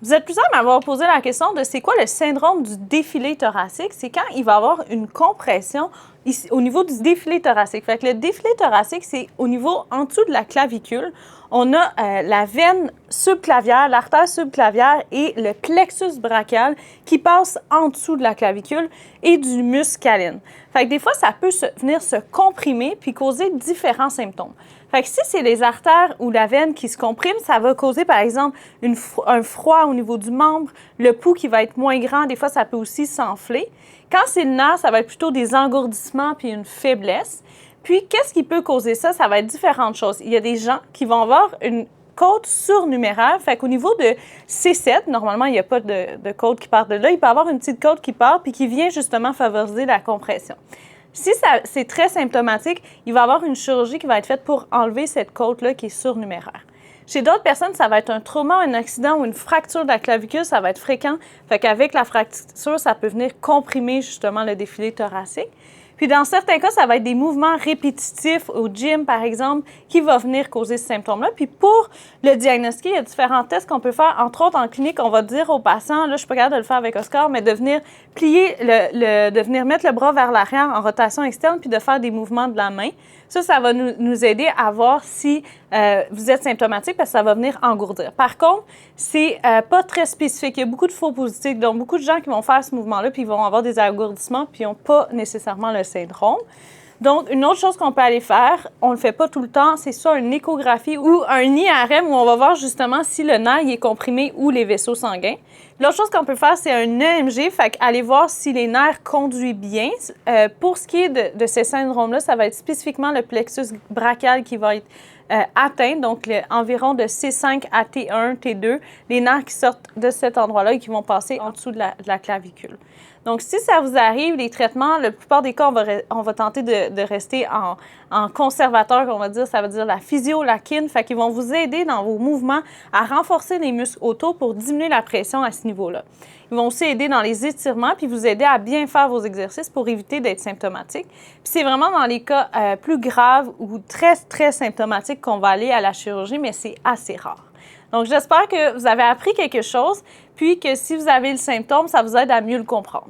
Vous êtes plusieurs à m'avoir posé la question de c'est quoi le syndrome du défilé thoracique? C'est quand il va y avoir une compression ici, au niveau du défilé thoracique. Fait que le défilé thoracique, c'est au niveau en dessous de la clavicule. On a la veine subclavière, l'artère subclavière et le plexus brachial qui passe en dessous de la clavicule et du muscle scalène. Fait que des fois, ça peut venir se comprimer puis causer différents symptômes. Fait que si c'est les artères ou la veine qui se comprime, ça va causer, par exemple, un froid au niveau du membre, le pouls qui va être moins grand. Des fois, ça peut aussi s'enfler. Quand c'est le nerf, ça va être plutôt des engourdissements puis une faiblesse. Puis, qu'est-ce qui peut causer ça? Ça va être différentes choses. Il y a des gens qui vont avoir une côte surnuméraire. Fait qu'au niveau de C7, normalement, il n'y a pas de côte qui part de là. Il peut y avoir une petite côte qui part puis qui vient justement favoriser la compression. Si c'est très symptomatique, il va y avoir une chirurgie qui va être faite pour enlever cette côte-là qui est surnuméraire. Chez d'autres personnes, ça va être un trauma, un accident ou une fracture de la clavicule, ça va être fréquent. Fait qu'avec la fracture, ça peut venir comprimer justement le défilé thoracique. Puis dans certains cas, ça va être des mouvements répétitifs au gym, par exemple, qui va venir causer ce symptôme-là. Puis pour le diagnostiquer, il y a différents tests qu'on peut faire. Entre autres, en clinique, on va dire aux patients, là, je ne suis pas capable de le faire avec Oscar, mais de venir plier, de venir mettre le bras vers l'arrière en rotation externe, puis de faire des mouvements de la main. Ça va nous aider à voir si vous êtes symptomatique parce que ça va venir engourdir. Par contre, c'est pas très spécifique. Il y a beaucoup de faux positifs, donc beaucoup de gens qui vont faire ce mouvement-là puis ils vont avoir des engourdissements puis ils n'ont pas nécessairement le syndrome. Donc, une autre chose qu'on peut aller faire, on ne le fait pas tout le temps, c'est soit une échographie ou un IRM où on va voir justement si le nerf est comprimé ou les vaisseaux sanguins. L'autre chose qu'on peut faire, c'est un EMG, fait aller voir si les nerfs conduisent bien. Pour ce qui est de ces syndromes-là, ça va être spécifiquement le plexus brachial qui va être atteint, donc environ de C5 à T1, T2, les nerfs qui sortent de cet endroit-là et qui vont passer en dessous de la clavicule. Donc, si ça vous arrive, les traitements, la plupart des cas, on va tenter de rester en conservateur, on va dire, ça veut dire la physio, la kin, fait qu'ils vont vous aider dans vos mouvements à renforcer les muscles autour pour diminuer la pression à ce niveau-là. Ils vont aussi aider dans les étirements puis vous aider à bien faire vos exercices pour éviter d'être symptomatique. Puis c'est vraiment dans les cas plus graves ou très, très symptomatiques qu'on va aller à la chirurgie, mais c'est assez rare. Donc, j'espère que vous avez appris quelque chose, puis que si vous avez le symptôme, ça vous aide à mieux le comprendre.